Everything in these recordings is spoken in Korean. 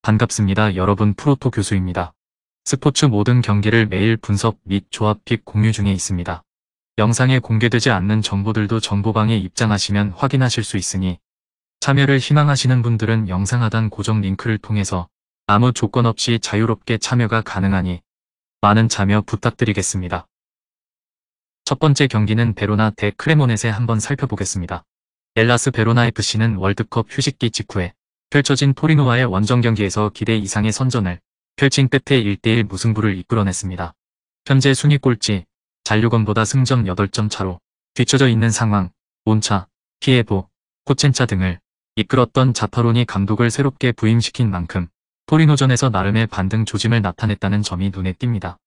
반갑습니다. 여러분, 프로토 교수입니다. 스포츠 모든 경기를 매일 분석 및 조합 픽 공유 중에 있습니다. 영상에 공개되지 않는 정보들도 정보방에 입장하시면 확인하실 수 있으니 참여를 희망하시는 분들은 영상 하단 고정 링크를 통해서 아무 조건 없이 자유롭게 참여가 가능하니 많은 참여 부탁드리겠습니다. 첫 번째 경기는 베로나 대 크레모넷에 한번 살펴보겠습니다. 엘라스 베로나 FC는 월드컵 휴식기 직후에 펼쳐진 토리노와의 원정 경기에서 기대 이상의 선전을 펼친 끝에 1대1 무승부를 이끌어냈습니다. 현재 순위 꼴찌 잔류건보다 승점 8점 차로 뒤처져 있는 상황, 온차, 키예보, 코첸차 등을 이끌었던 자파로니 감독을 새롭게 부임시킨 만큼 토리노전에서 나름의 반등 조짐을 나타냈다는 점이 눈에 띕니다.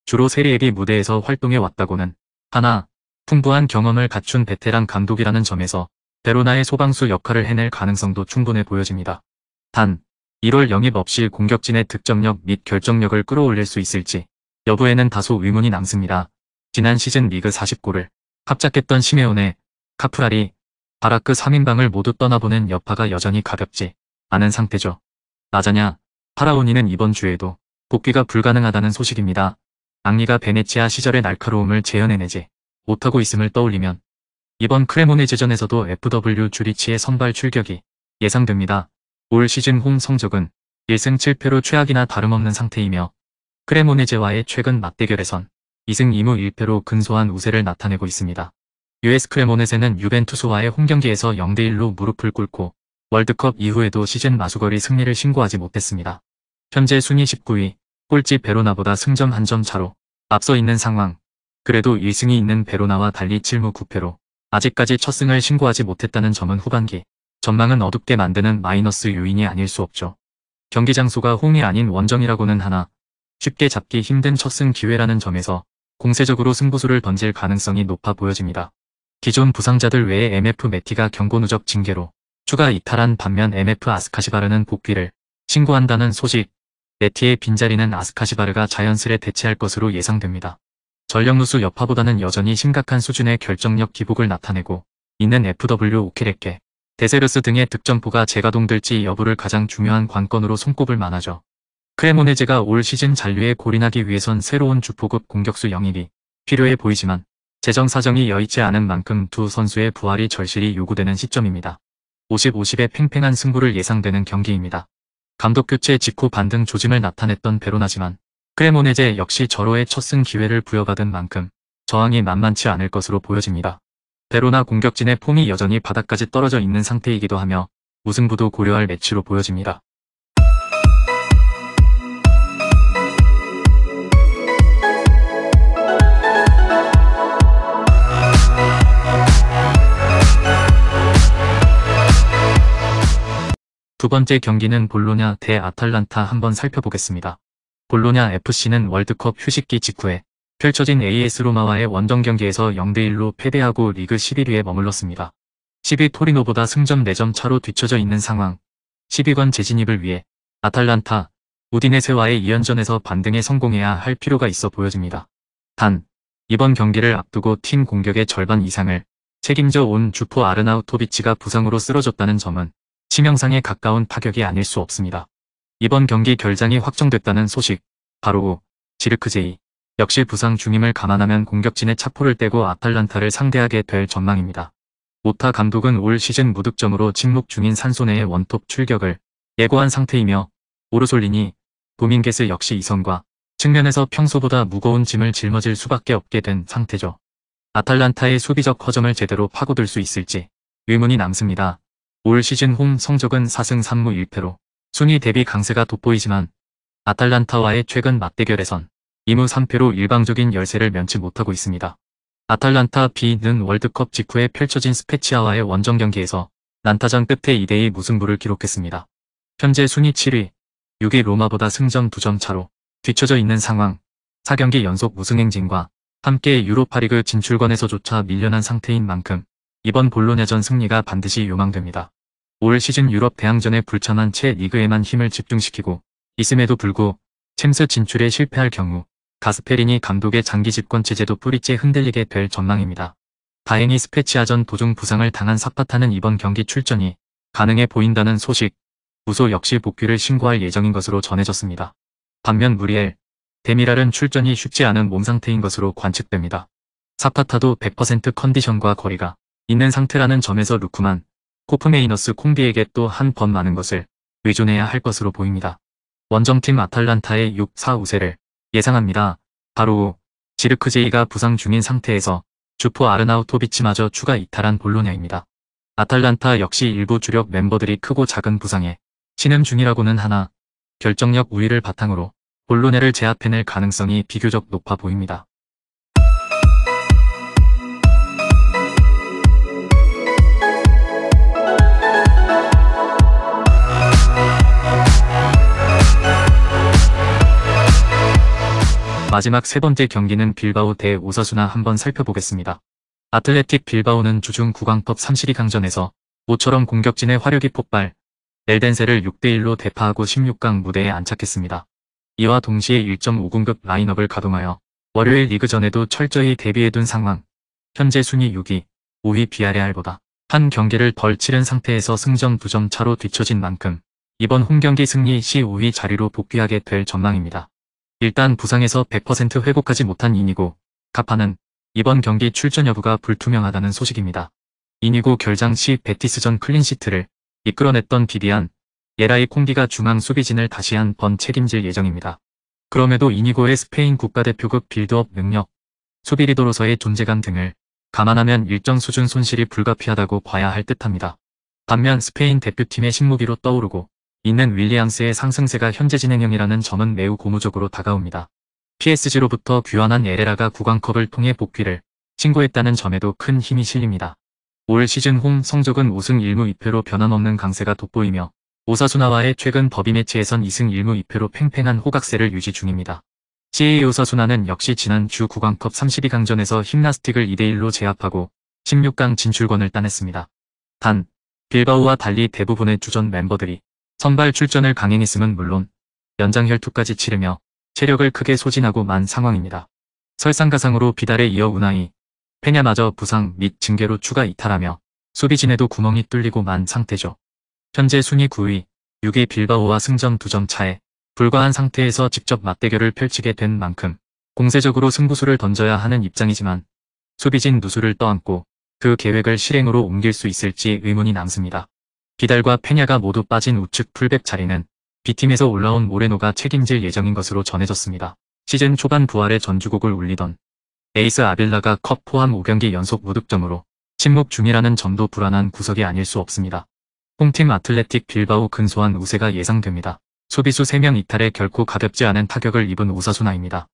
주로 세리에비 무대에서 활동해 왔다고는 하나 풍부한 경험을 갖춘 베테랑 감독이라는 점에서 베로나의 소방수 역할을 해낼 가능성도 충분해 보여집니다. 단 1월 영입 없이 공격진의 득점력 및 결정력을 끌어올릴 수 있을지 여부에는 다소 의문이 남습니다. 지난 시즌 리그 40골을 합작했던 시메오네, 카프라리, 바라크 3인방을 모두 떠나보낸 여파가 여전히 가볍지 않은 상태죠. 라자냐, 파라오니는 이번 주에도 복귀가 불가능하다는 소식입니다. 앙리가 베네치아 시절의 날카로움을 재현해내지 못하고 있음을 떠올리면 이번 크레모네즈전에서도 FW 주리치의 선발 출격이 예상됩니다. 올 시즌 홈 성적은 1승 7패로 최악이나 다름없는 상태이며 크레모네제와의 최근 맞대결에선 2승 2무 1패로 근소한 우세를 나타내고 있습니다. US 크레모네제는 유벤투스와의 홈경기에서 0대1로 무릎을 꿇고 월드컵 이후에도 시즌 마수거리 승리를 신고하지 못했습니다. 현재 순위 19위, 꼴찌 베로나보다 승점 1점 차로 앞서 있는 상황. 그래도 1승이 있는 베로나와 달리 7무 9패로 아직까지 첫 승을 신고하지 못했다는 점은 후반기 전망은 어둡게 만드는 마이너스 요인이 아닐 수 없죠. 경기 장소가 홈이 아닌 원정이라고는 하나 쉽게 잡기 힘든 첫 승 기회라는 점에서 공세적으로 승부수를 던질 가능성이 높아 보여집니다. 기존 부상자들 외에 MF 메티가 경고 누적 징계로 추가 이탈한 반면 MF 아스카시바르는 복귀를 신고한다는 소식. 메티의 빈자리는 아스카시바르가 자연스레 대체할 것으로 예상됩니다. 전력 누수 여파보다는 여전히 심각한 수준의 결정력 기복을 나타내고 있는 FW 오케레케, 데세르스 등의 득점포가 재가동될지 여부를 가장 중요한 관건으로 손꼽을 만하죠. 크레모네제가 올 시즌 잔류에 골인하기 위해선 새로운 주포급 공격수 영입이 필요해 보이지만 재정 사정이 여의치 않은 만큼 두 선수의 부활이 절실히 요구되는 시점입니다. 50-50의 팽팽한 승부를 예상되는 경기입니다. 감독 교체 직후 반등 조짐을 나타냈던 베로나지만 크레모네제 역시 절호의 첫 승 기회를 부여받은 만큼 저항이 만만치 않을 것으로 보여집니다. 베로나 공격진의 폼이 여전히 바닥까지 떨어져 있는 상태이기도 하며 무승부도 고려할 매치로 보여집니다. 두 번째 경기는 볼로냐 대 아탈란타 한번 살펴보겠습니다. 볼로냐 FC는 월드컵 휴식기 직후에 펼쳐진 AS 로마와의 원정 경기에서 0대1로 패배하고 리그 11위에 머물렀습니다. 10위 토리노보다 승점 4점 차로 뒤처져 있는 상황. 10위권 재진입을 위해 아탈란타, 우디네세와의 2연전에서 반등에 성공해야 할 필요가 있어 보여집니다. 단, 이번 경기를 앞두고 팀 공격의 절반 이상을 책임져 온 주포 아르나우토비치가 부상으로 쓰러졌다는 점은 치명상에 가까운 타격이 아닐 수 없습니다. 이번 경기 결장이 확정됐다는 소식. 바로 지르크제이 역시 부상 중임을 감안하면 공격진의 차포를 떼고 아탈란타를 상대하게 될 전망입니다. 오타 감독은 올 시즌 무득점으로 침묵 중인 산소네의 원톱 출격을 예고한 상태이며 오르솔리니, 도밍게스 역시 이선과 측면에서 평소보다 무거운 짐을 짊어질 수밖에 없게 된 상태죠. 아탈란타의 수비적 허점을 제대로 파고들 수 있을지 의문이 남습니다. 올 시즌 홈 성적은 4승 3무 1패로 순위 대비 강세가 돋보이지만 아탈란타와의 최근 맞대결에선 2무 3패로 일방적인 열세를 면치 못하고 있습니다. 아탈란타 B는 월드컵 직후에 펼쳐진 스페치아와의 원정 경기에서 난타전 끝에 2대2 무승부를 기록했습니다. 현재 순위 7위, 6위 로마보다 승점 2점 차로 뒤처져 있는 상황. 4경기 연속 무승 행진과 함께 유로파리그 진출권에서조차 밀려난 상태인 만큼 이번 볼로냐전 승리가 반드시 요망됩니다. 올 시즌 유럽 대항전에 불참한 채 리그에만 힘을 집중시키고 있음에도 불구 챔스 진출에 실패할 경우 가스페리니 감독의 장기 집권 체제도 뿌리째 흔들리게 될 전망입니다. 다행히 스페치아전 도중 부상을 당한 사파타는 이번 경기 출전이 가능해 보인다는 소식. 우소 역시 복귀를 신고할 예정인 것으로 전해졌습니다. 반면 무리엘, 데미랄은 출전이 쉽지 않은 몸 상태인 것으로 관측됩니다. 사파타도 100% 컨디션과 거리가 있는 상태라는 점에서 루크만, 코프메이너스 콩비에게 또 한 번 많은 것을 의존해야 할 것으로 보입니다. 원정팀 아탈란타의 6-4 우세를 예상합니다. 바로 지르크제이가 부상 중인 상태에서 주포 아르나우토비치마저 추가 이탈한 볼로냐입니다. 아탈란타 역시 일부 주력 멤버들이 크고 작은 부상에 신음 중이라고는 하나 결정력 우위를 바탕으로 볼로냐를 제압해낼 가능성이 비교적 높아 보입니다. 마지막 세 번째 경기는 빌바오 대 오사수나 한번 살펴보겠습니다. 아틀레틱 빌바오는 주중 9강컵 32강전에서 모처럼 공격진의 화력이 폭발, 엘덴세를 6대1로 대파하고 16강 무대에 안착했습니다. 이와 동시에 1.5군급 라인업을 가동하여 월요일 리그전에도 철저히 대비해둔 상황, 현재 순위 6위, 5위 비아레알보다 한 경기를 덜 치른 상태에서 승점 2점 차로 뒤처진 만큼 이번 홈경기 승리 시 5위 자리로 복귀하게 될 전망입니다. 일단 부상에서 100% 회복하지 못한 이니고 카파는 이번 경기 출전 여부가 불투명하다는 소식입니다. 이니고 결장 시 베티스전 클린시트를 이끌어냈던 비비안, 예라이 콩비가 중앙 수비진을 다시 한 번 책임질 예정입니다. 그럼에도 이니고의 스페인 국가대표급 빌드업 능력, 수비 리더로서의 존재감 등을 감안하면 일정 수준 손실이 불가피하다고 봐야 할 듯합니다. 반면 스페인 대표팀의 신무기로 떠오르고 있는 윌리엄스의 상승세가 현재 진행형이라는 점은 매우 고무적으로 다가옵니다. PSG로부터 귀환한 에레라가 구강컵을 통해 복귀를 신고했다는 점에도 큰 힘이 실립니다. 올 시즌 홈 성적은 5승 1무 2패로 변함없는 강세가 돋보이며 오사수나와의 최근 더비 매치에선 2승 1무 2패로 팽팽한 호각세를 유지 중입니다. CA 오사수나는 역시 지난 주 구강컵 32강전에서 힘나스틱을 2대1로 제압하고 16강 진출권을 따냈습니다. 단, 빌바오와 달리 대부분의 주전 멤버들이 선발 출전을 강행했음은 물론 연장혈투까지 치르며 체력을 크게 소진하고 만 상황입니다. 설상가상으로 비달에 이어 우나이, 페냐마저 부상 및 징계로 추가 이탈하며 수비진에도 구멍이 뚫리고 만 상태죠. 현재 순위 9위, 6위 빌바오와 승점 2점 차에 불과한 상태에서 직접 맞대결을 펼치게 된 만큼 공세적으로 승부수를 던져야 하는 입장이지만 수비진 누수를 떠안고 그 계획을 실행으로 옮길 수 있을지 의문이 남습니다. 비달과 페냐가 모두 빠진 우측 풀백 자리는 B팀에서 올라온 모레노가 책임질 예정인 것으로 전해졌습니다. 시즌 초반 부활의 전주곡을 울리던 에이스 아빌라가 컵 포함 5경기 연속 무득점으로 침묵 중이라는 점도 불안한 구석이 아닐 수 없습니다. 홈팀 아틀레틱 빌바오 근소한 우세가 예상됩니다. 수비수 3명 이탈에 결코 가볍지 않은 타격을 입은 오사수나입니다.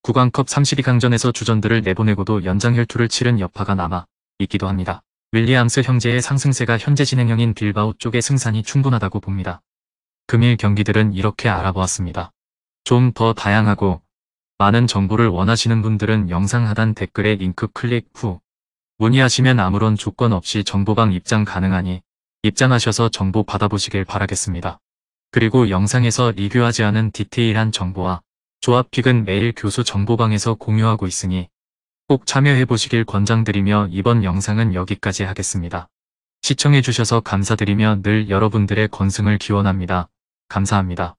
구강컵 32강전에서 주전들을 내보내고도 연장혈투를 치른 여파가 남아 있기도 합니다. 윌리엄스 형제의 상승세가 현재 진행형인 빌바오 쪽의 승산이 충분하다고 봅니다. 금일 경기들은 이렇게 알아보았습니다. 좀 더 다양하고 많은 정보를 원하시는 분들은 영상 하단 댓글에 링크 클릭 후 문의하시면 아무런 조건 없이 정보방 입장 가능하니 입장하셔서 정보 받아보시길 바라겠습니다. 그리고 영상에서 리뷰하지 않은 디테일한 정보와 조합픽은 매일 교수 정보방에서 공유하고 있으니 꼭 참여해보시길 권장드리며 이번 영상은 여기까지 하겠습니다. 시청해주셔서 감사드리며 늘 여러분들의 건승을 기원합니다. 감사합니다.